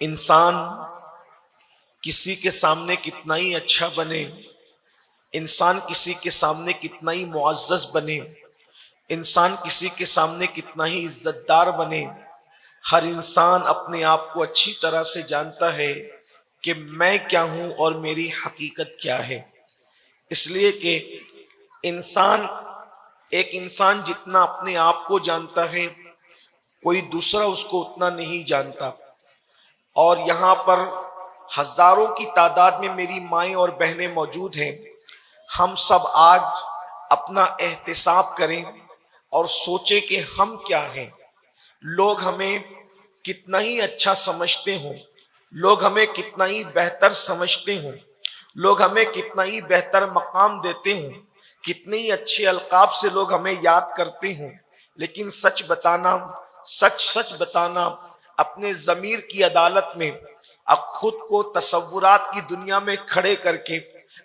انسان کسی کے سامنے کتنا ہی اچھا بنے، انسان کسی کے سامنے کتنا ہی معزز بنے، انسان کسی کے سامنے کتنا ہی عزت دار بنے، ہر انسان اپنے آپ کو اچھی طرح سے جانتا ہے کہ میں کیا ہوں اور میری حقیقت کیا ہے۔ اس لیے کہ ایک انسان جتنا اپنے آپ کو جانتا ہے کوئی دوسرا اس کو اتنا نہیں جانتا۔ اور یہاں پر ہزاروں کی تعداد میں میری مائیں اور بہنیں موجود ہیں۔ ہم سب آج اپنا احتساب کریں اور سوچیں کہ ہم کیا ہیں۔ لوگ ہمیں کتنا ہی اچھا سمجھتے ہوں، لوگ ہمیں کتنا ہی بہتر سمجھتے ہوں، لوگ ہمیں کتنا ہی بہتر مقام دیتے ہوں، کتنے ہی اچھے القاب سے لوگ ہمیں یاد کرتے ہوں، لیکن سچ بتانا اپنے ضمیر کی عدالت میں اب خود کو تصورات کی دنیا میں کھڑے کر کے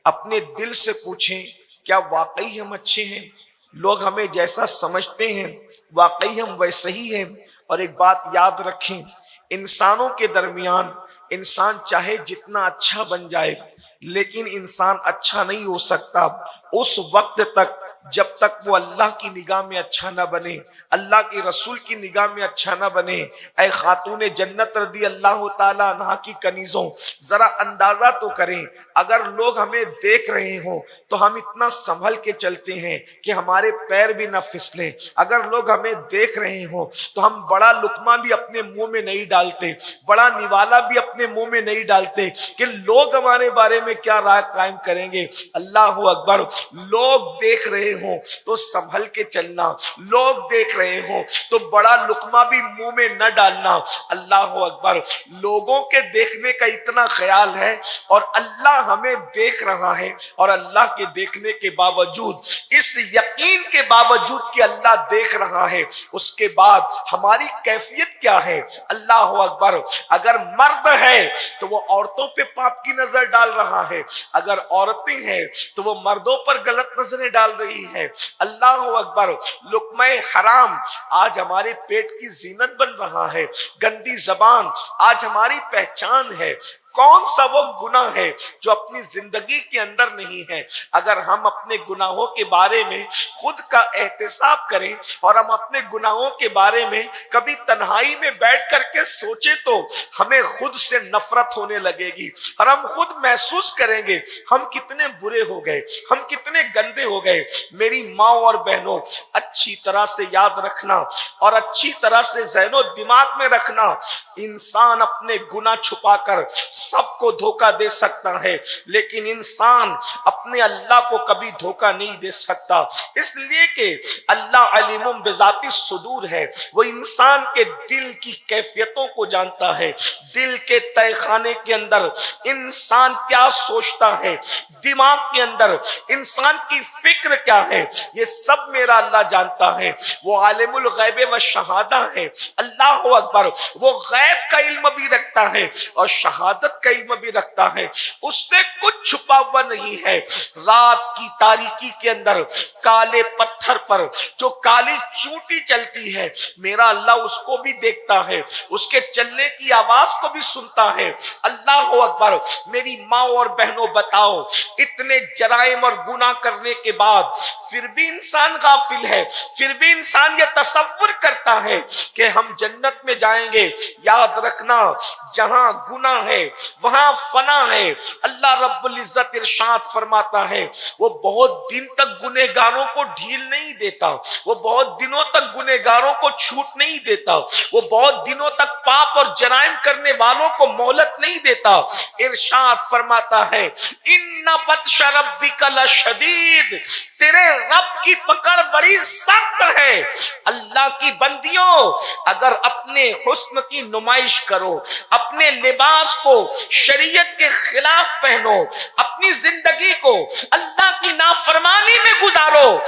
اپنے دل سے پوچھیں، کیا واقعی ہم اچھے ہیں؟ لوگ ہمیں جیسا سمجھتے ہیں واقعی ہم ویسے ہی ہیں؟ اور ایک بات یاد رکھیں، انسانوں کے درمیان انسان چاہے جتنا اچھا بن جائے لیکن انسان اچھا نہیں ہو سکتا اس وقت تک جب تک وہ اللہ کی نگاہ میں اچھا نہ بنے، اللہ کے رسول کی نگاہ میں اچھا نہ بنے۔ اے خاتون جنت رضی اللہ تعالی عنہا کی کنیزوں، ذرا اندازہ تو کریں، اگر لوگ ہمیں دیکھ رہے ہوں تو ہم اتنا سنبھل کے چلتے ہیں کہ ہمارے پیر بھی نہ پھسلیں۔ اگر لوگ ہمیں دیکھ رہے ہوں تو ہم بڑا لقمہ بھی اپنے منہ میں نہیں ڈالتے، بڑا نوالا بھی اپنے منہ میں نہیں ڈالتے کہ لوگ ہمارے بارے میں کیا رائے قائم کریں گے۔ اللہ اکبر۔ لوگ دیکھ رہے ہوں تو سنبھل کے چلنا، لوگ دیکھ رہے ہوں تو بڑا لقمہ بھی منہ میں نہ ڈالنا۔ اللہ اکبر۔ لوگوں کے دیکھنے کا اتنا خیال ہے اور اللہ ہمیں دیکھ رہا ہے، اور اللہ کے دیکھنے کے باوجود، اس یقین کے باوجود کہ اللہ دیکھ رہا ہے، اس کے بعد ہماری کیفیت کیا ہے؟ اللہ اکبر۔ اگر مرد ہے تو وہ عورتوں پہ پاپ کی نظر ڈال رہا ہے، اگر عورتیں ہیں تو وہ مردوں پر غلط نظریں ڈال رہی ہے۔ اللہ اکبر۔ لقمہ حرام آج ہمارے پیٹ کی زینت بن رہا ہے، گندی زبان آج ہماری پہچان ہے۔ کون سا وہ گناہ ہے جو اپنی زندگی کے اندر نہیں ہے؟ اگر ہم اپنے گناہوں کے بارے میں خود کا احتساب کریں اور ہم اپنے گناہوں کے بارے میں کبھی تنہائی میں بیٹھ کر کے سوچیں تو ہمیں خود سے نفرت ہونے لگے گی، اور ہم خود محسوس کریں گے ہم کتنے برے ہو گئے، ہم کتنے گندے ہو گئے۔ میری ماں اور بہنوں، اچھی طرح سے یاد رکھنا اور اچھی طرح سے ذہن و دماغ میں رکھنا، انسان اپنے گناہ چھپا کر سب کو دھوکہ دے سکتا ہے لیکن انسان اپنے اللہ کو کبھی دھوکہ نہیں دے سکتا، اس لیے کہ اللہ علیم بذات الصدور ہے۔ وہ انسان کے دل کی کیفیتوں کو جانتا ہے، دل کے تہہ خانے کے اندر انسان کیا سوچتا ہے، دماغ کے اندر انسان کی فکر کیا ہے، یہ سب میرا اللہ جانتا ہے۔ وہ عالم الغیب و شہادہ ہے۔ اللہ اکبر۔ وہ غیب کا علم بھی رکھتا ہے اور شہادت کا علم بھی رکھتا ہے، اس سے کچھ چھپا ہوا نہیں ہے۔ رات کی تاریکی کے اندر کالے پتھر پر جو کالی چونٹی چلتی ہے، میرا اللہ اس کو بھی دیکھتا ہے، اس کے چلنے کی آواز کو بھی سنتا ہے۔ اللہ اکبر۔ میری ماں اور بہنوں، بتاؤ، اتنے جرائم اور گناہ کرنے کے بعد پھر بھی انسان غافل ہے، پھر بھی انسان یہ تصور کرتا ہے کہ ہم جنت میں جائیں گے۔ یاد رکھنا، جہاں گناہ ہے وہاں فنا ہے۔ اللہ رب العزت ارشاد فرماتا ہے، وہ بہت دن تک گنہگاروں کو ڈھیل نہیں دیتا، وہ بہت دنوں تک گنہگاروں کو چھوٹ نہیں دیتا، وہ بہت دنوں تک پاپ اور جرائم کرنے والوں کو مہلت نہیں دیتا۔ ارشاد فرماتا ہے، ان بطش ربک لشدید، تیرے رب کی پکڑ بڑی سخت ہے۔ اللہ کی بندیوں، اگر اپنے حسن کی نمائش کرو، اپنے لباس کو شریعت کے خلاف پہنو، اپنی زندگی کو اللہ کی نافرمانی میں گزارو،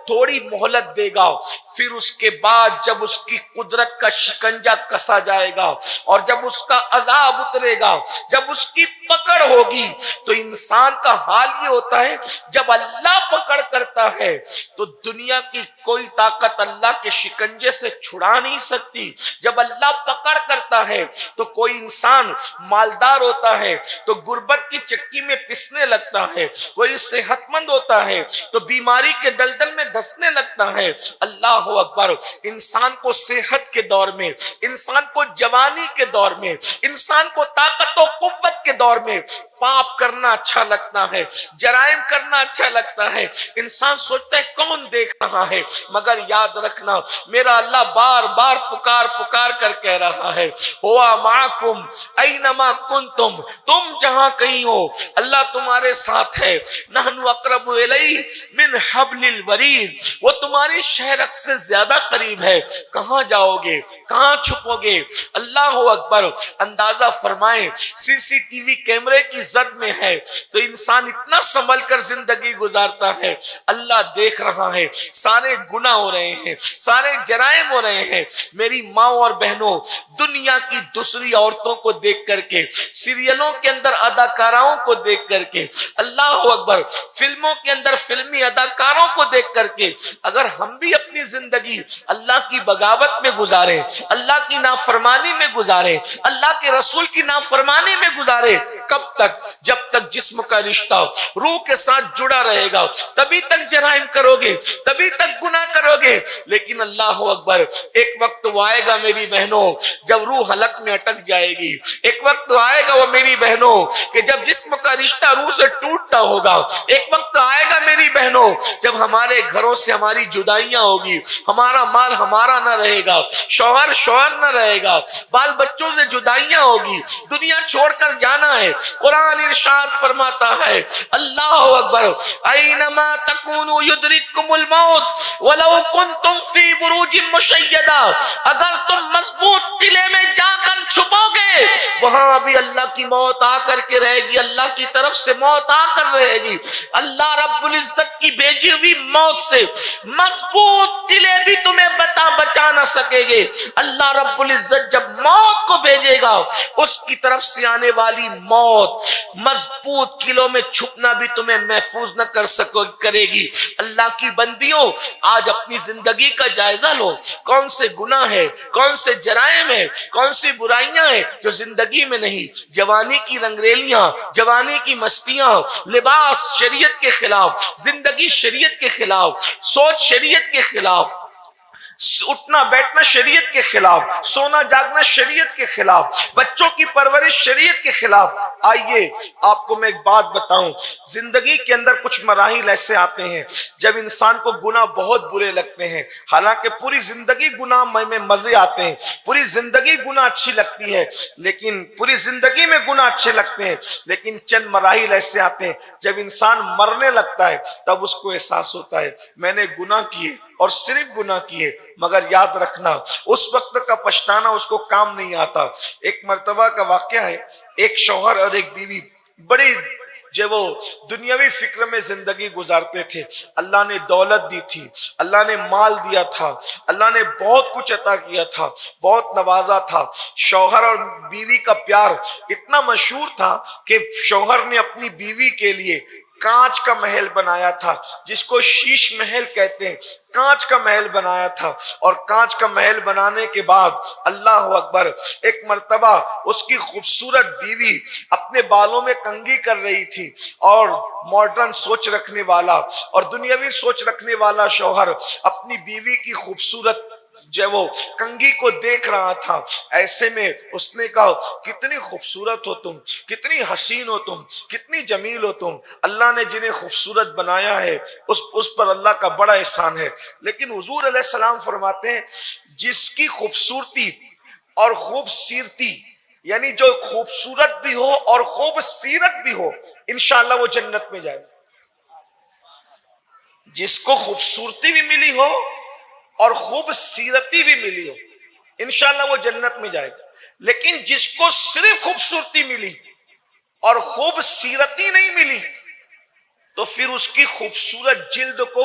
تھوڑی مہلت دے گا، پھر اس کے بعد جب اس کی قدرت کا شکنجہ کسا جائے گا اور جب اس کا عذاب اترے گا، جب اس کی پکڑ ہوگی، تو انسان کا حال یہ ہوتا ہے جب اللہ پکڑ کرتا ہے تو دنیا کی کوئی طاقت اللہ کے شکنجے سے چھڑا نہیں سکتی۔ جب اللہ پکڑ کرتا ہے تو کوئی انسان مالدار ہوتا ہے تو غربت کی چکی میں پسنے لگتا ہے، کوئی صحت مند ہوتا ہے تو بیماری کے دلدل میں دھسنے لگتا ہے۔ اللہ اکبر! انسان کو صحت کے دور میں، انسان کو جوانی کے دور میں، انسان کو طاقت و قوت کے دور میں پاپ کرنا اچھا لگتا ہے، جرائم کرنا اچھا لگتا ہے۔ انسان سوچتا ہے کون دیکھ رہا ہے، مگر یاد رکھنا میرا اللہ بار بار پکار پکار کر کہہ رہا ہے ہوا معکم اینما کنتم، تم جہاں کہیں ہو اللہ تمہارے ساتھ ہے۔ نحن اقرب الیہ من حبل الورید، وہ تمہاری شہرک سے زیادہ قریب ہے، کہاں جاؤ گے، کہاں چھپو گے؟ اللہ اکبر! اندازہ فرمائیں سی سی ٹی وی کیمرے کی زد میں ہے تو انسان اتنا سنبھل کر زندگی گزارتا ہے، اللہ دیکھ رہا ہے، سارے گناہ ہو رہے ہیں، سارے جرائم ہو رہے ہیں۔ میری ماں اور بہنوں، دنیا کی دوسری عورتوں کو دیکھ کر کے، سیریلوں کے اندر اداکاراؤں کو دیکھ کر کے، اللہ اکبر، فلموں کے اندر فلمی اداکاروں کو دیکھ کر کے اگر ہم بھی اپنی زندگی اللہ کی بغاوت میں گزارے، اللہ کی نافرمانی میں گزارے، اللہ کے رسول کی نافرمانی میں گزارے، کب تک؟ جب تک جسم کا رشتہ روح کے ساتھ جڑا رہے گا تبھی تک جرائم کرو گے، تبھی تک گناہ کرو گے۔ لیکن اللہ اکبر، ایک وقت وہ آئے گا میری بہنوں جب روح حلق میں اٹک جائے گی، ایک وقت آئے گا وہ میری بہنوں کہ جب جسم کا رشتہ روح سے ٹوٹتا ہوگا، ایک وقت آئے گا میری بہنوں جب ہمارے گھروں سے ہماری جدائیاں ہوگی، ہمارا مال ہمارا نہ رہے گا، شوہر شوہر نہ رہے گا، بال بچوں سے جدائیاں ہوگی، دنیا چھوڑ کر جانا ہے۔ قرآن ارشاد فرماتا ہے اللہ اکبر اینما تکونوا یدرککم الموت ولو کنتم فی بروج مشیدہ، اگر تم مضبوط قلعے میں جا کر چھپو گے وہاں بھی اللہ کی موت آ کر کے رہے گی، اللہ کی طرف سے موت آ کر رہے گی۔ اللہ رب العزت کی بھیجی ہوئی موت سے مضبوط قلعے بھی تمہیں بچا نہ سکے گے۔ اللہ رب العزت جب موت کو بھیجے گا اس کی طرف سے آنے والی موت مضبوط قلعوں میں چھپنا بھی تمہیں محفوظ نہ کرے گی۔ اللہ کی بندیوں، آج اپنی زندگی کا جائزہ لو، کون سے گناہ ہے، کون سے جرائم ہے، کون سی برائیاں ہیں جو زندگی میں نہیں۔ جوانی کی رنگریلیاں، جوانی کی مستیاں، لباس شریعت کے خلاف، زندگی شریعت کے خلاف، سوچ شریعت کے خلاف، اٹھنا بیٹھنا شریعت کے خلاف، سونا جاگنا شریعت کے خلاف، بچوں کی پرورش شریعت کے خلاف۔ آئیے آپ کو میں ایک بات بتاؤں، زندگی کے اندر کچھ مراحل ایسے آتے ہیں جب انسان کو گناہ بہت برے لگتے ہیں، حالانکہ پوری زندگی گناہ میں مزے آتے ہیں، پوری زندگی گناہ اچھی لگتی ہے، لیکن پوری زندگی میں گناہ اچھے لگتے ہیں، لیکن چند مراحل ایسے آتے ہیں جب انسان مرنے لگتا ہے تب اس کو احساس ہوتا ہے میں نے گناہ کیے اور صرف گناہ کیے، مگر یاد رکھنا اس وقت کا پچھتانا اس کو کام نہیں آتا۔ ایک مرتبہ کا واقعہ ہے، ایک شوہر اور ایک بیوی بڑی جب وہ دنیاوی فکر میں زندگی گزارتے تھے، اللہ نے دولت دی تھی، اللہ نے مال دیا تھا، اللہ نے بہت کچھ عطا کیا تھا، بہت نوازا تھا۔ شوہر اور بیوی کا پیار اتنا مشہور تھا کہ شوہر نے اپنی بیوی کے لیے کانچ کا محل بنایا تھا، جس کو شیش محل کہتے ہیں، کانچ کا محل بنایا تھا۔ اور کانچ کا محل بنانے کے بعد اللہ اکبر، ایک مرتبہ اس کی خوبصورت بیوی اپنے بالوں میں کنگھی کر رہی تھی، اور ماڈرن سوچ رکھنے والا اور دنیاوی سوچ رکھنے والا شوہر اپنی بیوی کی خوبصورت جب وہ کنگھی کو دیکھ رہا تھا، ایسے میں اس نے کہا کتنی خوبصورت ہو تم، کتنی حسین ہو تم، کتنی جمیل ہو تم۔ اللہ نے جنہیں خوبصورت بنایا ہے اس پر اللہ کا بڑا احسان ہے۔ لیکن حضور علیہ السلام فرماتے ہیں جس کی خوبصورتی اور خوبصیرتی، یعنی جو خوبصورت بھی ہو اور خوبصیرت بھی ہو، انشاءاللہ وہ جنت میں جائے گا۔ جس کو خوبصورتی بھی ملی ہو اور خوبصیرتی بھی ملی ہو، انشاءاللہ وہ جنت میں جائے گا۔ لیکن جس کو صرف خوبصورتی ملی اور خوبصیرتی نہیں ملی تو پھر اس کی خوبصورت جلد کو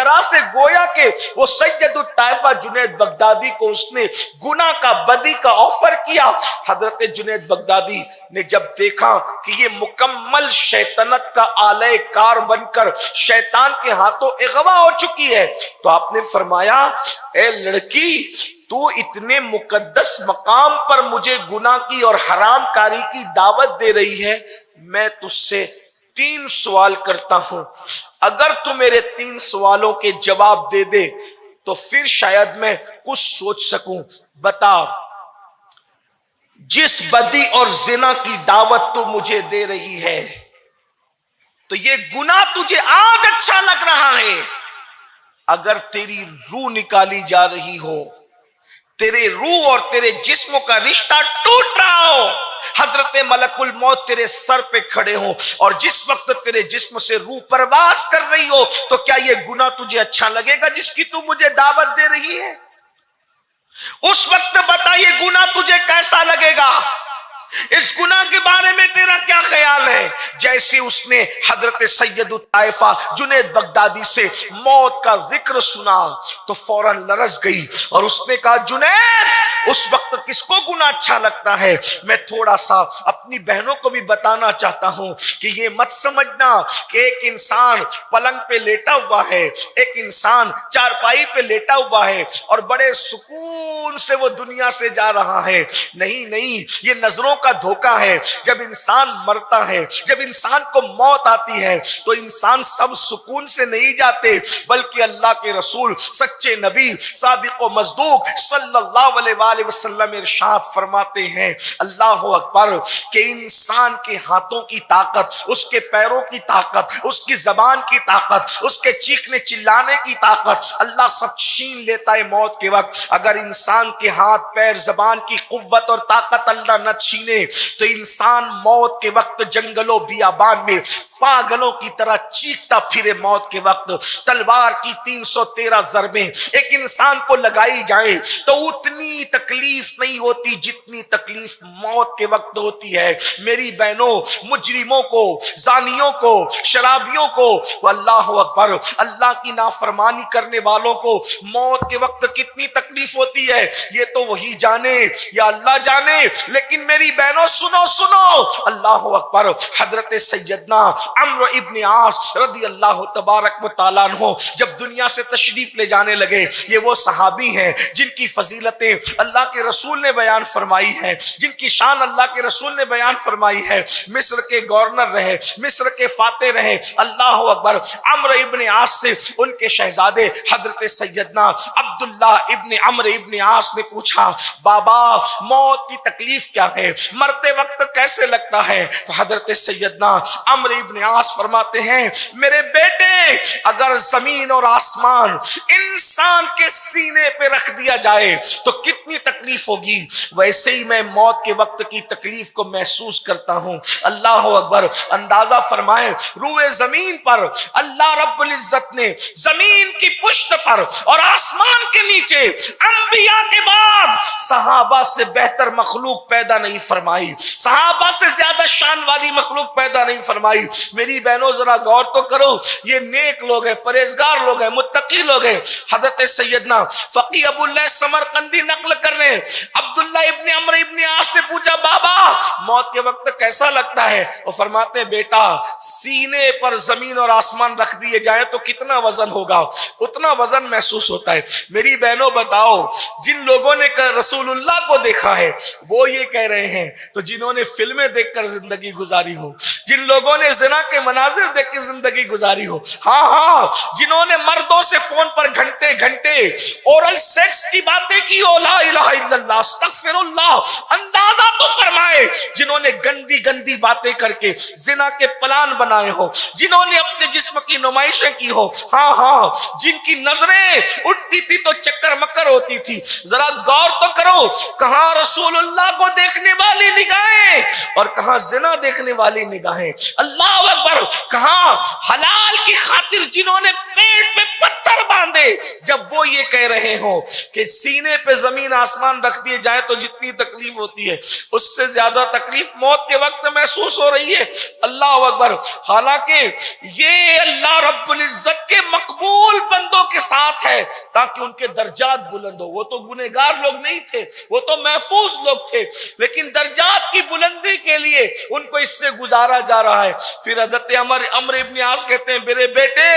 طرح سے گویا کہ وہ سید الطائفہ جنید بغدادی کو اس نے گناہ کا بدی کا آفر کیا. حضرت جنید بغدادی نے جب دیکھا کہ یہ مکمل شیطنت کا آلہ کار بن کر شیطان کے ہاتھوں اغوا ہو چکی ہے تو آپ نے فرمایا اے لڑکی تو اتنے مقدس مقام پر مجھے گناہ کی اور حرام کاری کی دعوت دے رہی ہے, میں تجھ سے 3 سوال کرتا ہوں, اگر تو میرے 3 سوالوں کے جواب دے دے تو پھر شاید میں کچھ سوچ سکوں. بتا, جس بدی اور زنا کی دعوت تو مجھے دے رہی ہے تو یہ گناہ تجھے آج اچھا لگ رہا ہے, اگر تیری روح نکالی جا رہی ہو, تیرے روح اور تیرے جسم کا رشتہ ٹوٹ رہا ہو, حضرت ملک الموت تیرے سر پہ کھڑے ہوں اور جس وقت تیرے جسم سے روح پرواز کر رہی ہو, تو کیا یہ گناہ تجھے اچھا لگے گا جس کی تو مجھے دعوت دے رہی ہے؟ اس وقت بتا یہ گناہ تجھے کیسا لگے گا, اس گناہ کے بارے میں تیرا کیا خیال ہے؟ جیسے اس نے حضرت سید الطائفہ جنید بغدادی سے موت کا ذکر سنا تو فوراً لرز گئی اور اس نے کہا جنید اس وقت کس کو گناہ اچھا لگتا ہے؟ میں تھوڑا سا اپنی بہنوں کو بھی بتانا چاہتا ہوں کہ یہ مت سمجھنا کہ ایک انسان پلنگ پہ لیٹا ہوا ہے, ایک انسان چارپائی پہ لیٹا ہوا ہے اور بڑے سکون سے وہ دنیا سے جا رہا ہے. نہیں نہیں, یہ نظروں کا دھوکہ ہے. جب انسان مرتا ہے, جب انسان کو موت آتی ہے تو انسان سب سکون سے نہیں جاتے, بلکہ اللہ کے رسول سچے نبی صادق و مصدوق صلی اللہ علیہ وآلہ وسلم ارشاد فرماتے ہیں اللہ اکبر کہ انسان کے ہاتھوں کی طاقت, اس کے پیروں کی طاقت, اس کی زبان کی طاقت, اس کے چیخنے چلانے کی طاقت اللہ سب چھین لیتا ہے موت کے وقت. اگر انسان کے ہاتھ پیر زبان کی قوت اور طاقت اللہ نہ چھینے تو انسان موت کے وقت جنگلوں بیابان میں پاگلوں کی طرح چیختا پھرے. موت کے وقت تلوار کی 313 ضربیں ایک انسان کو لگائی جائیں تو اتنی تکلیف نہیں ہوتی جتنی تکلیف موت کے وقت ہوتی ہے. میری بہنوں, مجرموں کو, زانیوں کو, شرابیوں کو, اللہ اکبر, اللہ کی نافرمانی کرنے والوں کو موت کے وقت کتنی تکلیف ہوتی ہے یہ تو وہی جانے یا اللہ جانے. لیکن میری بہنوں سنو سنو, اللہ اکبر, حضرت سیدنا عمرو ابن عاص رضی اللہ تبارک و تعالیٰ عنہ جب دنیا سے تشریف لے جانے لگے, یہ وہ صحابی ہیں جن کی فضیلتیں اللہ کے رسول نے بیان فرمائی ہے, جن کی شان اللہ کے رسول نے بیان فرمائی ہے. مصر کے گورنر رہے, مصر کے فاتح رہے, اللہ اکبر. عمرو ابن عاص سے ان کے شہزادے حضرت سیدنا عبداللہ ابن عمرو ابن عاص نے پوچھا بابا موت کی تکلیف کیا ہے, مرتے وقت کیسے لگتا ہے؟ تو حضرت سیدنا عمرو ابن عاص فرماتے ہیں میرے بیٹے اگر زمین اور آسمان انسان کے سینے پہ رکھ دیا جائے تو کتنی تکلیف ہوگی, ویسے ہی میں موت کے وقت کی تکلیف کو محسوس کرتا ہوں. اللہ اکبر. اندازہ فرمائیں روئے زمین پر اللہ رب العزت نے زمین کی پشت پر اور آسمان کے نیچے انبیاء کے بعد صحابہ سے بہتر مخلوق پیدا نہیں فرمائی, صحابہ سے زیادہ شان والی مخلوق پیدا نہیں فرمائی. میری بہنوں ذرا غور تو کرو, یہ نیک لوگ ہیں, پرہیزگار لوگ ہیں, متقی لوگ ہیں. حضرت سیدنا فقی ابو اللہ سمرقندی نقل کر رہے ہیں عبداللہ ابن عمرو ابن عاص نے پوچھا بابا موت کے وقت کیسا لگتا ہے؟ وہ فرماتے ہیں بیٹا سینے پر زمین اور آسمان رکھ دیے جائیں تو کتنا وزن ہوگا, اتنا وزن محسوس ہوتا ہے. میری بہنوں بتاؤ جن لوگوں نے رسول اللہ کو دیکھا ہے وہ یہ کہہ رہے ہیں, تو جنہوں نے فلمیں دیکھ کر زندگی گزاری ہو, جن لوگوں نے زنا کے مناظر دیکھ کے زندگی گزاری ہو, ہاں ہاں, جنہوں نے مردوں سے فون پر گھنٹے گھنٹے اورل سیکس کی باتیں کی ہو, لا الہ الا اللہ استغفر اللہ, اندازہ تو فرمائے جنہوں نے گندی گندی باتیں کر کے زنا کے پلان بنائے ہو, جنہوں نے اپنے جسم کی نمائشیں کی ہو, ہاں ہاں, جن کی نظریں اٹھتی تھی تو چکر مکر ہوتی تھی. ذرا غور تو کرو کہاں رسول اللہ کو دیکھنے والی نگاہیں اور کہاں زنا دیکھنے والی نگاہیں. اللہ اکبر. کہاں حلال کی خاطر جنہوں نے پیٹ پہ پتھر باندھے جب وہ یہ کہہ رہے ہوں کہ سینے پہ زمین آسمان رکھ دیے جائے تو جتنی تکلیف ہوتی ہے اس سے زیادہ تکلیف موت کے وقت محسوس ہو رہی ہے. اللہ اکبر. حالانکہ یہ اللہ رب العزت کے مقبول بندوں کے ساتھ ہے تاکہ ان کے درجات بلند ہو. وہ تو گنہگار لوگ نہیں تھے, وہ تو محفوظ لوگ تھے, لیکن درجات کی بلندی کے لیے ان کو اس سے گزارا جا رہا ہے. پھر حضرت عمرو ابن عاص کہتے ہیں میرے بیٹے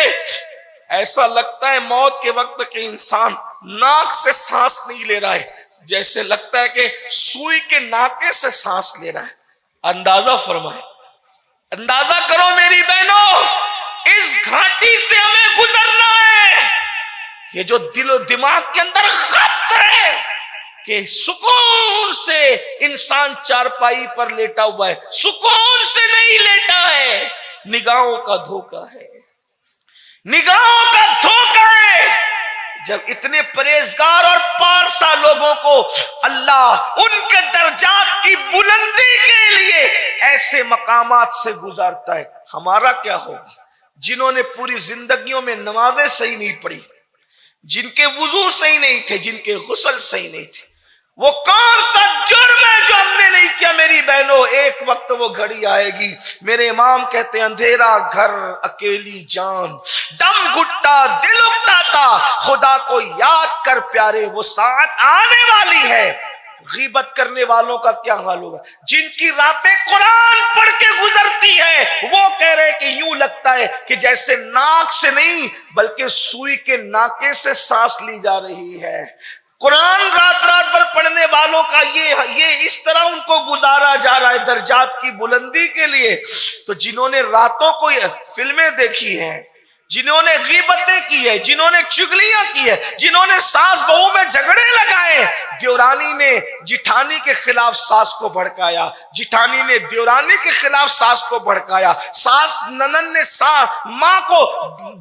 ایسا لگتا ہے موت کے وقت کہ انسان ناک سے سانس نہیں لے رہا ہے, جیسے لگتا ہے کہ سوئی کے ناکے سے سانس لے رہا ہے. اندازہ فرمائے, اندازہ کرو میری بہنوں, اس گھاٹی سے ہمیں گزرنا ہے. یہ جو دل و دماغ کے اندر خط ہے کہ سکون سے انسان چارپائی پر لیٹا ہوا ہے, سکون سے نہیں لیٹا ہے, نگاہوں کا دھوکہ ہے, نگاہوں کا دھوکہ ہے. جب اتنے پرہیزگار اور پارسا لوگوں کو اللہ ان کے درجات کی بلندی کے لیے ایسے مقامات سے گزارتا ہے, ہمارا کیا ہوگا؟ جنہوں نے پوری زندگیوں میں نمازیں صحیح نہیں پڑھی, جن کے وضو صحیح نہیں تھے, جن کے غسل صحیح نہیں تھے, وہ کون سا جرم ہے جو ہم نے نہیں کیا؟ میری بہنوں ایک وقت وہ گھڑی آئے گی, میرے امام کہتے ہیں اندھیرا گھر اکیلی جان, دم گھٹتا دل اکتاتا, خدا کو یاد کر پیارے وہ ساعت آنے والی ہے. غیبت کرنے والوں کا کیا حال ہوگا؟ جن کی راتیں قرآن پڑھ کے گزرتی ہے وہ کہہ رہے کہ یوں لگتا ہے کہ جیسے ناک سے نہیں بلکہ سوئی کے ناکے سے سانس لی جا رہی ہے. قرآن رات رات بھر پڑھنے والوں کا یہ اس طرح ان کو گزارا جا رہا ہے درجات کی بلندی کے لیے. تو جنہوں نے راتوں کو فلمیں دیکھی ہیں, جنہوں نے غیبتیں کی ہے, جنہوں نے چگلیاں کی ہے, جنہوں نے ساس بہو میں جھگڑے لگائے, دیورانی نے جٹھانی کے خلاف ساس کو بھڑکایا, جٹھانی نے دیورانی کے خلاف ساس کو بھڑکایا, ساس ننن نے ماں کو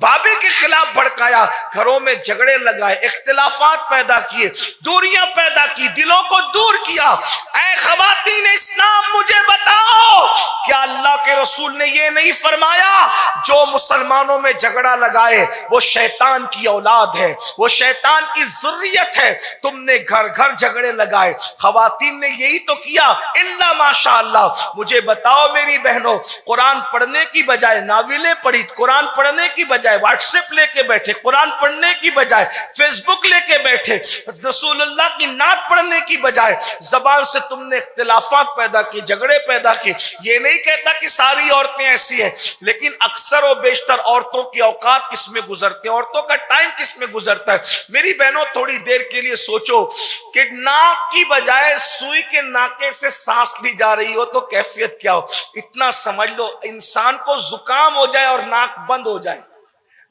بھابھی کے خلاف بھڑکایا, گھروں میں جھگڑے لگائے, اختلافات پیدا کیے, دوریاں پیدا کی, دلوں کو دور کیا. اے خواتین اسلام مجھے بتاؤ, کیا اللہ کے رسول نے یہ نہیں فرمایا جو مسلمانوں میں جھگڑا لگائے وہ شیطان کی اولاد ہے, وہ شیطان کی ذریت ہے؟ تم نے گھر گھر جھگڑے لگائے, خواتین نے یہی تو کیا الا ماشاء اللہ. مجھے بتاؤ میری بہنوں, قرآن پڑھنے کی بجائے ناولیں پڑھی, قرآن پڑھنے کی بجائے واٹس ایپ لے کے بیٹھے, قرآن پڑھنے کی بجائے فیس بک لے کے بیٹھے, رسول اللہ کی نعت پڑھنے کی بجائے زبان سے تم نے اختلافات پیدا کی, جھگڑے پیدا کی. یہ نہیں کہتا کہ ساری عورتیں ایسی ہیں, لیکن اکثر و بیشتر عورتوں کی اوقات کس میں گزرتے ہیں, عورتوں کا ٹائم کس میں گزرتا ہے. میری بہنوں تھوڑی دیر کے لیے سوچو کہ ناک کی بجائے سوئی کے ناکے سے سانس لی جا رہی ہو تو کیفیت کیا ہو. اتنا سمجھ لو, انسان کو زکام ہو جائے اور ناک بند ہو جائے,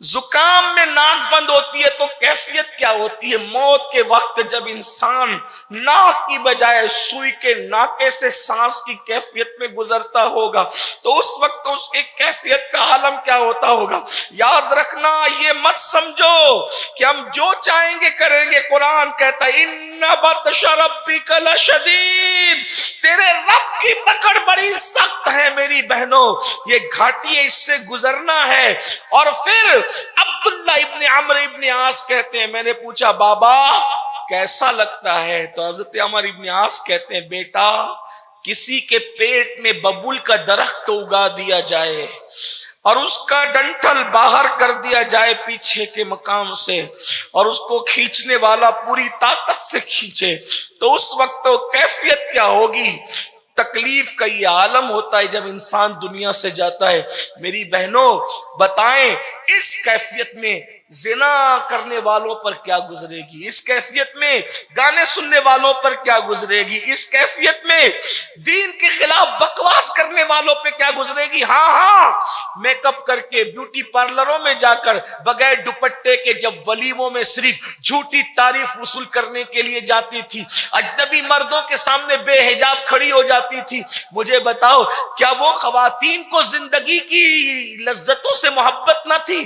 زکام میں ناک بند ہوتی ہے تو کیفیت کیا ہوتی ہے. موت کے وقت جب انسان ناک کی بجائے سوئی کے ناکے سے سانس کی کیفیت میں گزرتا ہوگا تو اس وقت اس کی کیفیت کا عالم کیا ہوتا ہوگا. یاد رکھنا, یہ مت سمجھو کہ ہم جو چاہیں گے کریں گے. قرآن کہتا ہے ان بطش ربک لشدید, تیرے رب کی پکڑ بڑی سخت ہے. میری بہنوں یہ گھاٹی ہے, اس سے گزرنا ہے. اور پھر عبداللہ ابن عمرو ابن عاص کہتے ہیں میں نے پوچھا بابا کیسا لگتا ہے؟ تو حضرت عمرو ابن عاص کہتے ہیں بیٹا کسی کے پیٹ میں ببول کا درخت اگا دیا جائے اور اس کا ڈنٹل باہر کر دیا جائے پیچھے کے مقام سے, اور اس کو کھینچنے والا پوری طاقت سے کھینچے تو اس وقت تو کیفیت کیا ہوگی. تکلیف کا یہ عالم ہوتا ہے جب انسان دنیا سے جاتا ہے. میری بہنوں بتائیں اس کیفیت میں زنا کرنے والوں پر کیا گزرے گی, اس کیفیت میں گانے سننے والوں پر کیا گزرے گی, اس کیفیت میں دین کے خلاف بکواس کرنے والوں پہ کیا گزرے گی. ہاں میک اپ کر کے بیوٹی پارلروں میں جا کر بغیر دوپٹے کے جب ولیموں میں صرف جھوٹی تعریف وصول کرنے کے لیے جاتی تھی, اجنبی مردوں کے سامنے بے حجاب کھڑی ہو جاتی تھی. مجھے بتاؤ کیا وہ خواتین کو زندگی کی لذتوں سے محبت نہ تھی؟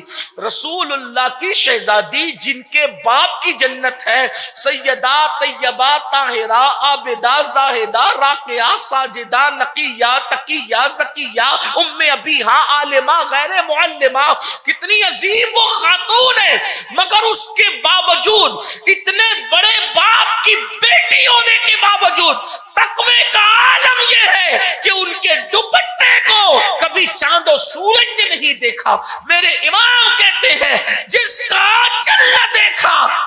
رسول اللہ کی شہزادی جن کے باپ کی جنت ہے, سیدہ طیبہ طاہرہ عابدہ زاہدہ راکعہ ساجدہ نقیہ تقیہ زکیہ ام ابیہا عالمہ غیر معلمہ, کتنی عظیم وہ خاتون ہے, مگر اس کے باوجود اتنے بڑے باپ کی بیٹی ہونے کے باوجود تقوی کا عالم یہ ہے کہ ان کے دوپٹے کو کبھی چاند و سورج نے نہیں دیکھا. میرے امام کہتے ہیں جس کا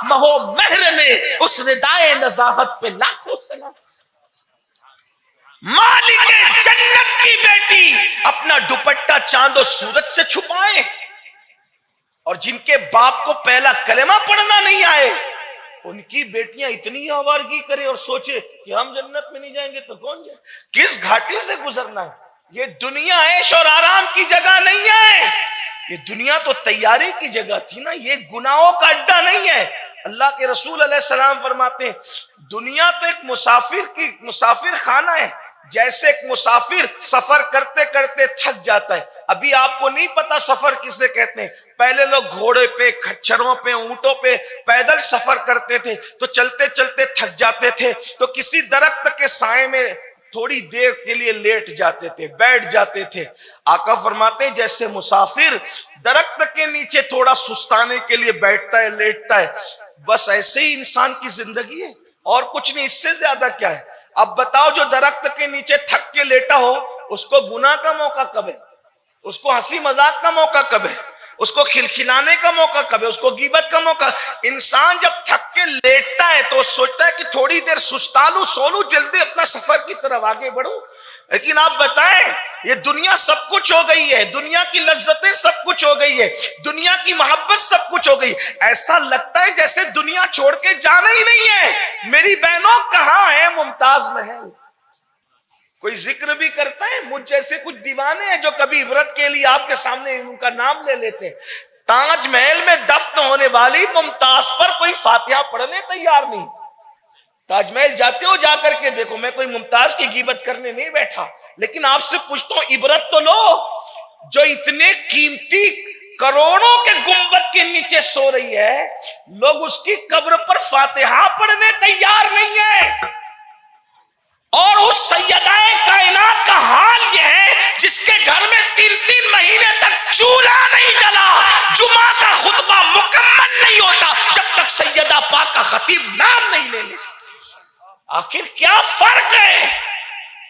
مہو مہر نے اس ردائے نزاہت پہ لاکھوں سلام. مالک جنت کی بیٹی اپنا دوپٹہ چاند و سورج سے چھپائے، اور جن کے باپ کو پہلا کلمہ پڑھنا نہیں آئے ان کی بیٹیاں اتنی آوارگی کرے اور سوچے کہ ہم جنت میں نہیں جائیں گے تو کون جائے. کس گھاٹی سے گزرنا ہے؟ یہ دنیا عیش اور آرام کی جگہ نہیں ہے. یہ دنیا تو تیاری کی جگہ تھی نا، یہ گناہوں کا اڈا نہیں ہے. اللہ کے رسول علیہ السلام فرماتے ہیں دنیا تو ایک مسافر خانہ ہے. جیسے ایک مسافر سفر کرتے کرتے تھک جاتا ہے. ابھی آپ کو نہیں پتا سفر کسے کہتے ہیں. پہلے لوگ گھوڑے پہ، کھچروں پہ، اونٹوں پہ پیدل سفر کرتے تھے تو چلتے چلتے تھک جاتے تھے تو کسی درخت کے سائے میں تھوڑی دیر کے لیے لیٹ جاتے تھے، بیٹھ جاتے تھے. آقا فرماتے ہیں جیسے مسافر درخت کے نیچے تھوڑا سستانے کے لیے بیٹھتا ہے، لیٹتا ہے، بس ایسے ہی انسان کی زندگی ہے اور کچھ نہیں. اس سے زیادہ کیا ہے؟ اب بتاؤ جو درخت کے نیچے تھک کے لیٹا ہو اس کو گناہ کا موقع کب ہے؟ اس کو ہنسی مذاق کا موقع کب ہے؟ اس کو کھلکھلانے کا موقع کب ہے؟ اس کو غیبت کا موقع. انسان جب تھک کے لیٹتا ہے تو سوچتا ہے کہ تھوڑی دیر سستا لوں، سو لوں، جلدی اپنا سفر کی طرف آگے بڑھوں. لیکن آپ بتائیں یہ دنیا سب کچھ ہو گئی ہے، دنیا کی لذتیں سب کچھ ہو گئی ہے، دنیا کی محبت سب کچھ ہو گئی. ایسا لگتا ہے جیسے دنیا چھوڑ کے جانا ہی نہیں ہے. میری بہنوں کہاں ہے ممتاز محل؟ کوئی ذکر بھی کرتا ہے؟ مجھ جیسے کچھ دیوانے ہیں جو کبھی عبرت کے لیے آپ کے سامنے ان کا نام لے لیتے ہیں. تاج محل میں دفن ہونے والی ممتاز پر کوئی فاتحہ پڑھنے تیار نہیں. تاج محل جاتے ہو جا کر کے دیکھو. میں کوئی ممتاز کی غیبت کرنے نہیں بیٹھا، لیکن آپ سے پوچھتا ہوں عبرت تو لو. جو اتنے قیمتی کروڑوں کے گنبد کے نیچے سو رہی ہے، لوگ اس کی قبر پر فاتحہ پڑھنے تیار نہیں ہے. اور اس سیدہ کائنات کا حال یہ ہے جس کے گھر میں 3 مہینے تک چولہا نہیں جلا، جمعہ کا خطبہ مکمل نہیں ہوتا جب تک سیدہ پاک کا خطیب نام نہیں لے لیتا. آخر کیا فرق ہے؟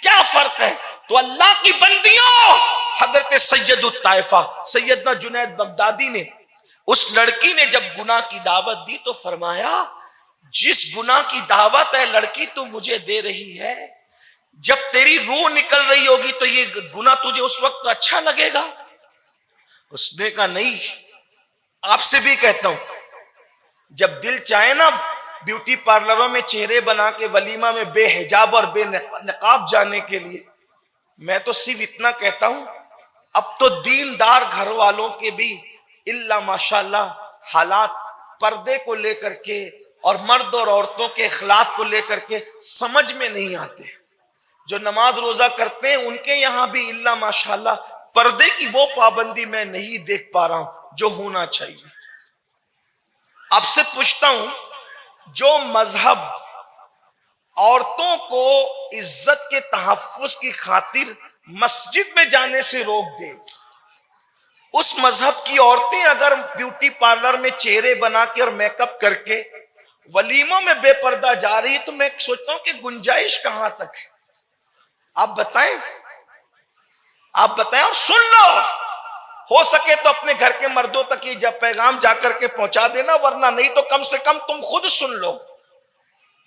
کیا فرق ہے؟ تو اللہ کی بندیوں، حضرت سید الطائفہ سیدنا جنید بغدادی نے، اس لڑکی نے جب گناہ کی دعوت دی تو فرمایا جس گناہ کی دعوت ہے لڑکی تو مجھے دے رہی ہے، جب تیری روح نکل رہی ہوگی تو یہ گناہ تجھے اس وقت اچھا لگے گا؟ اس نے کہا نہیں. آپ سے بھی کہتا ہوں جب دل چاہے نا بیوٹی پارلروں میں چہرے بنا کے ولیمہ میں بے حجاب اور بے نقاب جانے کے لیے، میں تو صرف اتنا کہتا ہوں اب تو دیندار گھر والوں کے بھی الا ماشاءاللہ حالات پردے کو لے کر کے اور مرد اور عورتوں کے اخلاق کو لے کر کے سمجھ میں نہیں آتے. جو نماز روزہ کرتے ہیں ان کے یہاں بھی الا ماشاءاللہ پردے کی وہ پابندی میں نہیں دیکھ پا رہا ہوں جو ہونا چاہیے. آپ سے پوچھتا ہوں جو مذہب عورتوں کو عزت کے تحفظ کی خاطر مسجد میں جانے سے روک دے، اس مذہب کی عورتیں اگر بیوٹی پارلر میں چہرے بنا کے اور میک اپ کر کے ولیموں میں بے پردہ جا رہی ہے تو میں سوچتا ہوں کہ گنجائش کہاں تک ہے؟ آپ بتائیں اور سن لو. ہو سکے تو اپنے گھر کے مردوں تک یہ جب پیغام جا کر کے پہنچا دینا، ورنہ نہیں تو کم سے کم تم خود سن لو.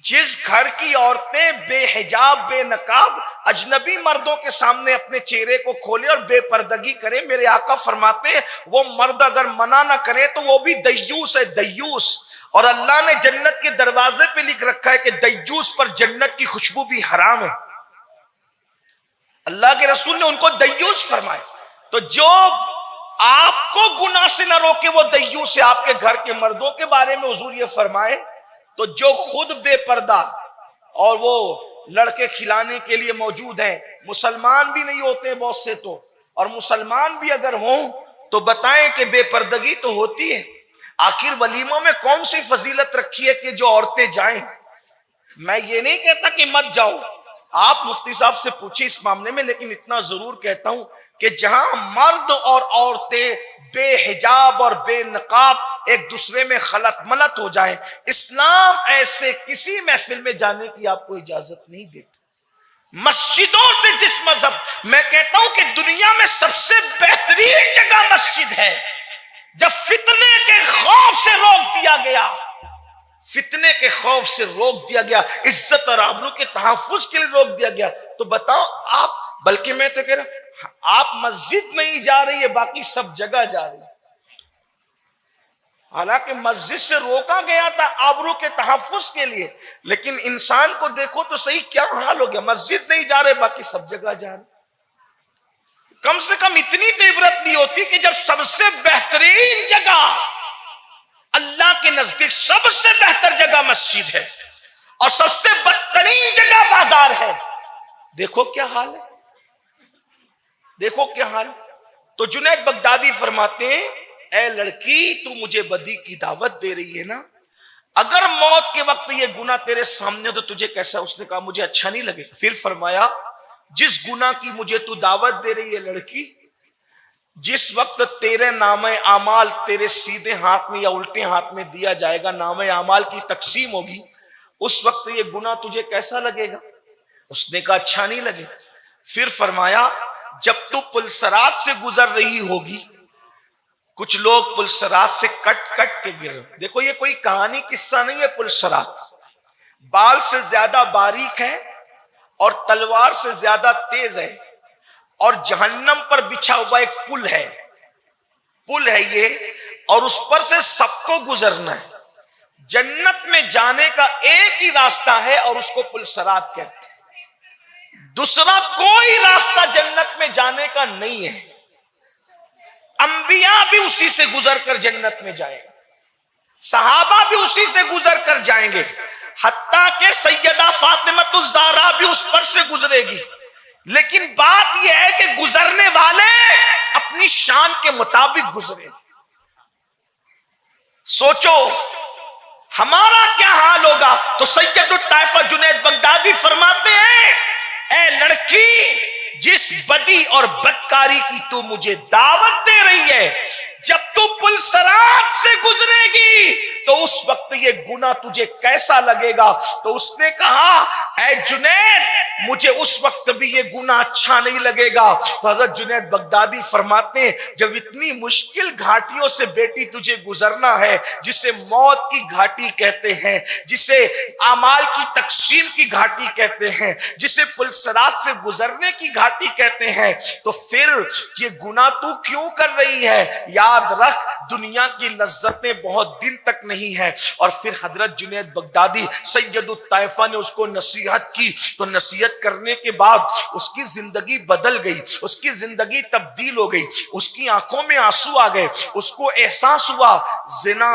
جس گھر کی عورتیں بے حجاب بے نقاب اجنبی مردوں کے سامنے اپنے چہرے کو کھولے اور بے پردگی کرے، میرے آقا فرماتے ہیں وہ مرد اگر منع نہ کرے تو وہ بھی دیوس ہے، دیوس. اور اللہ نے جنت کے دروازے پہ لکھ رکھا ہے کہ دیوس پر جنت کی خوشبو بھی حرام ہے. اللہ کے رسول نے ان کو دیوس فرمائے. تو جو آپ کو گناہ سے نہ روکے وہ دیوس ہے. آپ کے گھر کے مردوں کے بارے میں حضور یہ فرمائے تو جو خود بے پردہ اور وہ لڑکے کھلانے کے لیے موجود ہیں، مسلمان بھی نہیں ہوتے بہت سے تو، اور مسلمان بھی اگر ہوں تو بتائیں کہ بے پردگی تو ہوتی ہے. آخر ولیموں میں کون سی فضیلت رکھی ہے کہ جو عورتیں جائیں؟ میں یہ نہیں کہتا کہ مت جاؤ، آپ مفتی صاحب سے پوچھیں اس معاملے میں، لیکن اتنا ضرور کہتا ہوں کہ جہاں مرد اور عورتیں بے حجاب اور بے نقاب ایک دوسرے میں خلط ملط ہو جائیں، اسلام ایسے کسی محفل میں جانے کی آپ کو اجازت نہیں دیتا. مسجدوں سے جس مذہب، میں کہتا ہوں کہ دنیا میں سب سے بہترین جگہ مسجد ہے. جب فتنے کے خوف سے روک دیا گیا فتنے کے خوف سے روک دیا گیا, عزت اور آبرو کے تحفظ کے لیے روک دیا گیا. تو بتاؤ آپ, بلکہ میں تو کہہ رہا آپ مسجد نہیں جا رہی ہے, باقی سب جگہ جا رہی ہے. حالانکہ مسجد سے روکا گیا تھا آبرو کے تحفظ کے لیے, لیکن انسان کو دیکھو تو صحیح کیا حال ہو گیا, مسجد نہیں جا رہے باقی سب جگہ جا رہے. کم سے کم اتنی تو عبرت نہیں ہوتی کہ جب سب سے بہترین جگہ اللہ کے نزدیک, سب سے بہتر جگہ مسجد ہے اور سب سے بدترین جگہ بازار ہے, دیکھو کیا حال ہے, دیکھو کیا حال. تو جنید بغدادی فرماتے ہیں اے لڑکی تو مجھے بدی کی دعوت دے رہی ہے نا, اگر موت کے وقت یہ گناہ تیرے سامنے ہو تو تجھے کیسا؟ اس نے کہا مجھے اچھا نہیں لگے. پھر فرمایا جس گناہ کی مجھے تو دعوت دے رہی ہے لڑکی, جس وقت تیرے نام اعمال تیرے سیدھے ہاتھ میں یا الٹے ہاتھ میں دیا جائے گا, نام اعمال کی تقسیم ہوگی, اس وقت یہ گناہ تجھے کیسا لگے گا؟ اس نے کہا اچھا نہیں لگے. پھر فرمایا جب تو پلسرات سے گزر رہی ہوگی, کچھ لوگ پلسرات سے کٹ کٹ کے گر, دیکھو یہ کوئی کہانی قصہ نہیں ہے. پلسرات بال سے زیادہ باریک ہے اور تلوار سے زیادہ تیز ہے, اور جہنم پر بچھا ہوا ایک پل ہے, پل ہے یہ, اور اس پر سے سب کو گزرنا ہے. جنت میں جانے کا ایک ہی راستہ ہے اور اس کو پلسرات کہتے ہیں, دوسرا کوئی راستہ جنت میں جانے کا نہیں ہے. انبیاء بھی اسی سے گزر کر جنت میں جائیں گے, صحابہ بھی اسی سے گزر کر جائیں گے, حتیٰ کہ سیدہ فاطمہ الزہرا بھی اس پر سے گزرے گی. لیکن بات یہ ہے کہ گزرنے والے اپنی شان کے مطابق گزرے. سوچو ہمارا کیا حال ہوگا. تو سید الطائفہ جنید بغدادی فرماتے ہیں اے لڑکی, جس بدی اور بدکاری کی تو مجھے دعوت دے رہی ہے, جب تو پلسرات سے گزرے گی تو اس وقت یہ گناہ تجھے کیسا لگے گا؟ تو اس نے کہا اے جنید مجھے اس وقت بھی یہ گناہ اچھا نہیں لگے گا. تو حضرت جنید بغدادی فرماتے ہیں جب اتنی مشکل گھاٹیوں سے بیٹی تجھے گزرنا ہے, جسے موت کی گھاٹی کہتے ہیں, جسے اعمال کی تقسیم کی گھاٹی کہتے ہیں, جسے پلسرات سے گزرنے کی گھاٹی کہتے ہیں, تو پھر یہ گناہ تو کیوں کر رہی ہے؟ یاد رکھ دنیا کی لذتیں بہت دن تک نہیں ہے. اور پھر حضرت جنید بغدادی سید الطائفہ نے اس کو نصیحت کی, تو نصیحت کرنے کے بعد اس کی زندگی بدل گئی, اس کی زندگی تبدیل ہو گئی, اس کی آنکھوں میں آنسو آ گئے, اس کو احساس ہوا زنا,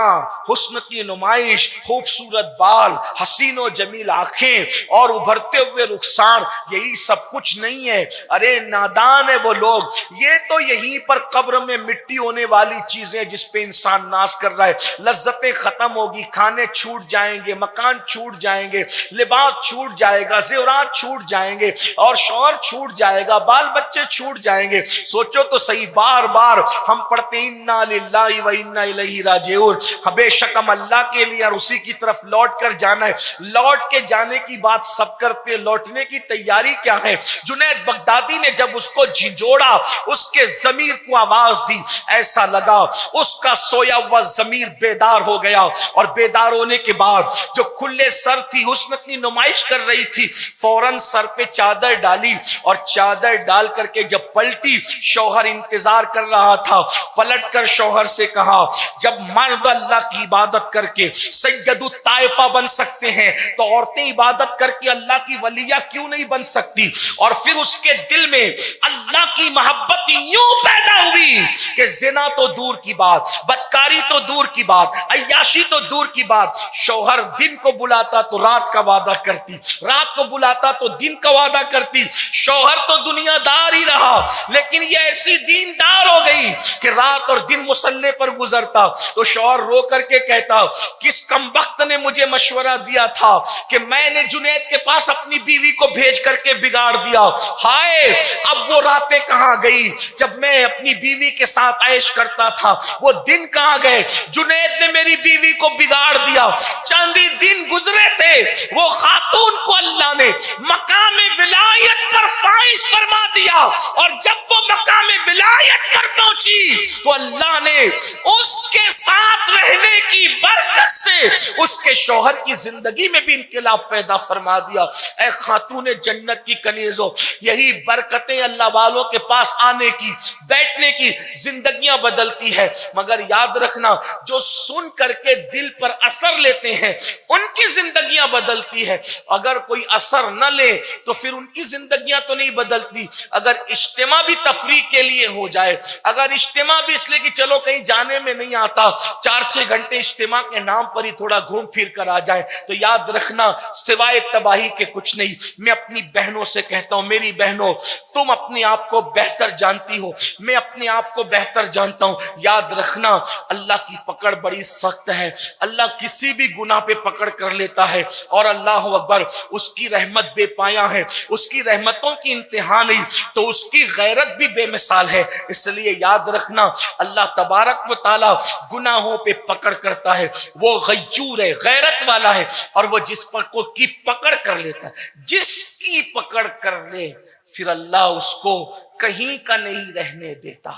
حسن کی نمائش, خوبصورت بال, حسین و جمیل آنکھیں اور ابھرتے ہوئے رخسار, یہی سب کچھ نہیں ہے. ارے نادان ہے وہ لوگ, یہ تو یہیں پر قبر میں مٹی ہونے والی چیزیں جس پہ انسان ناز کر رہا ہے. لذتیں ختم ہوگی, کھانے چھوٹ جائیں گے, مکان چھوٹ جائیں گے, لباس چھوٹ جائے گا, زیورات چھوٹ جائیں گے, اور شوہر چھوٹ جائے گا, بال بچے چھوٹ جائیں گے. سوچو تو صحیح, بار بار ہم پڑھتے ہیں انا للہ و انا الیہ راجعون, بے شک ہم اللہ کے لیے اور اسی کی طرف لوٹ کر جانا ہے. لوٹ کے جانے کی بات سب کرتے, لوٹنے کی تیاری کیا ہے؟ جنید بغدادی نے جب اس کو جھنجھوڑا, اس کے ضمیر کو آواز دی, ایسا لگا اس کا سویا ہوا ضمیر بیدار ہو گیا, اور بیدار ہونے کے بعد جو کھلے سر تھی, حسن کی نمائش کر رہی تھی, فوراً سر پہ چادر ڈالی, اور چادر ڈال کر کے جب پلٹی, شوہر انتظار کر رہا تھا, پلٹ کر شوہر سے کہا جب مرد اللہ کی عبادت کر کے سید الطائفہ بن سکتے ہیں تو عورتیں عبادت کر کے اللہ کی ولیہ کیوں نہیں بن سکتی؟ اور پھر اس کے دل میں اللہ کی محبت یوں پیدا ہوئی کہ زنا تو دور کی بات, بدکاری تو دور کی بات, عیاشی تو دور کی بات, شوہر دن کو بلاتا تو رات کا وعدہ کرتی, رات کو بلاتا تو دن کا وعدہ کرتی. شوہر تو دنیا دار ہی رہا, لیکن یہ ایسی دیندار ہو گئی کہ رات اور دن مصلے پر گزرتا. تو شوہر رو کر کے کہتا کس کمبخت نے مجھے مشورہ دیا تھا کہ میں نے جنید کے پاس اپنی بیوی کو بھیج کر کے بگاڑ دیا. ہائے اب وہ راتیں کہاں گئی جب میں اپنی بیوی کے ساتھ عیش کرتا تھا, وہ دن کہاں آ گئے, جنید نے میری بیوی کو بگاڑ دیا, چاندی دن گزرے تھے, وہ خاتون کو اللہ نے مقام ولایت پر فائز فرما دیا, اور جب وہ مقام ولایت پر پہنچی تو اللہ نے اس کے ساتھ رہنے کی برکت سے اس کے شوہر کی زندگی میں بھی انقلاب پیدا فرما دیا. اے خاتون جنت کی کنیزوں, یہی برکتیں اللہ والوں کے پاس آنے کی, بیٹھنے کی, زندگیاں بدلتی ہے. مگر یاد رکھنا, جو سن کر کے دل پر اثر لیتے ہیں ان کی زندگیاں بدلتی ہے. اگر کوئی اثر نہ لے تو پھر ان کی زندگیاں تو نہیں بدلتی. اگر اجتماع بھی تفریح کے لیے ہو جائے, اگر اجتماع بھی اس لیے کہ چلو کہیں جانے میں نہیں آتا, 4-6 گھنٹے اجتماع کے نام پر ہی تھوڑا گھوم پھر کر آ جائے, تو یاد رکھنا سوائے تباہی کے کچھ نہیں. میں اپنی بہنوں سے کہتا ہوں, میری بہنوں, تم اپنے آپ کو بہتر جانتی ہو, میں اپنے آپ کو بہتر جانتا ہوں. یاد رکھنا اللہ کی پکڑ بڑی سخت ہے. اللہ کسی بھی گناہ پہ پکڑ کر لیتا ہے, اور اللہ اکبر, اس کی رحمت بے پایاں ہے, اس کی رحمتوں کی انتہا نہیں, تو اس کی غیرت بھی بے مثال ہے. اس لیے یاد رکھنا اللہ تبارک و تعالی گناہوں پہ پکڑ کرتا ہے, وہ غیور ہے, غیرت والا ہے, اور وہ جس پر کو کی پکڑ کر لیتا ہے, جس کی پکڑ کر لے پھر اللہ اس کو کہیں کا نہیں رہنے دیتا.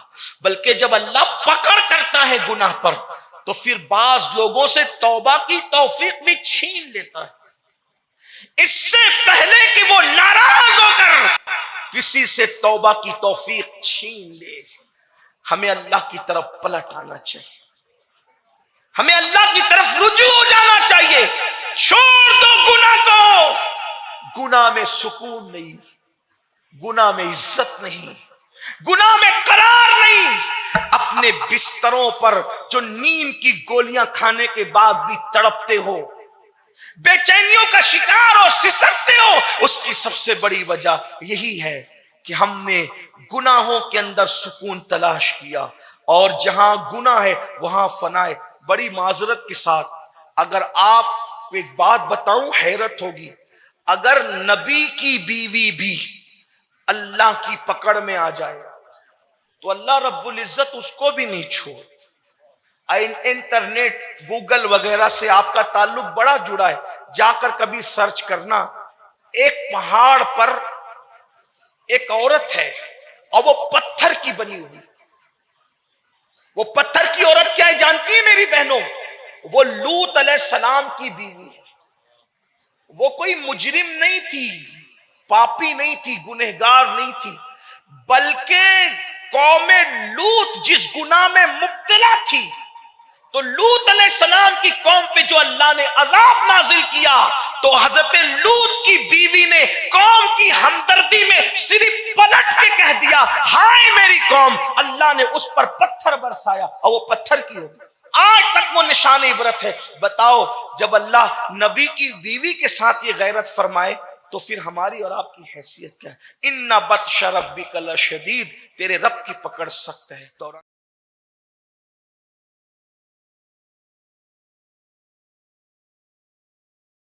بلکہ جب اللہ پکڑ کرتا ہے گناہ پر تو پھر بعض لوگوں سے توبہ کی توفیق بھی چھین لیتا ہے, اس سے پہلے کہ وہ ناراض ہو کر کسی سے توبہ کی توفیق چھین لے. ہمیں اللہ کی طرف پلٹ آنا چاہیے, ہمیں اللہ کی طرف رجوع ہو جانا چاہیے. چھوڑ دو گناہ کو, گناہ میں سکون نہیں, گناہ میں عزت نہیں, گناہ میں قرار نہیں. اپنے بستروں پر جو نیند کی گولیاں کھانے کے بعد بھی تڑپتے ہو, بے چینیوں کا شکار ہو, سسکتے ہو, اس کی سب سے بڑی وجہ یہی ہے کہ ہم نے گناہوں کے اندر سکون تلاش کیا, اور جہاں گناہ ہے وہاں فنا ہے. بڑی معذرت کے ساتھ اگر آپ ایک بات بتاؤں, حیرت ہوگی, اگر نبی کی بیوی بھی اللہ کی پکڑ میں آ جائے تو اللہ رب العزت اس کو بھی نہیں چھوڑ. انٹرنیٹ گوگل وغیرہ سے آپ کا تعلق بڑا جڑا ہے, جا کر کبھی سرچ کرنا. ایک پہاڑ پر ایک عورت ہے اور وہ پتھر کی بنی ہوئی. وہ پتھر کی عورت کیا ہے جانتی ہے میری بہنوں؟ وہ لوط علیہ السلام کی بیوی ہے. وہ کوئی مجرم نہیں تھی, پاپی نہیں تھی, گنہگار نہیں تھی, بلکہ قوم لوط جس گناہ میں مبتلا تھی, تو لوط علیہ السلام کی قوم پہ جو اللہ نے عذاب نازل کیا, تو حضرت لوط کی بیوی نے قوم کی ہمدردی میں صرف پلٹ کے کہہ دیا, ہائے میری قوم, اللہ نے اس پر پتھر برسایا, اور وہ پتھر کی ہوتی. آج تک وہ نشان عبرت ہے. بتاؤ, جب اللہ نبی کی بیوی کے ساتھ یہ غیرت فرمائے تو پھر ہماری اور آپ کی حیثیت کیا ہے؟ ان بطش ربک لشدید, تیرے رب کی پکڑ سخت ہے.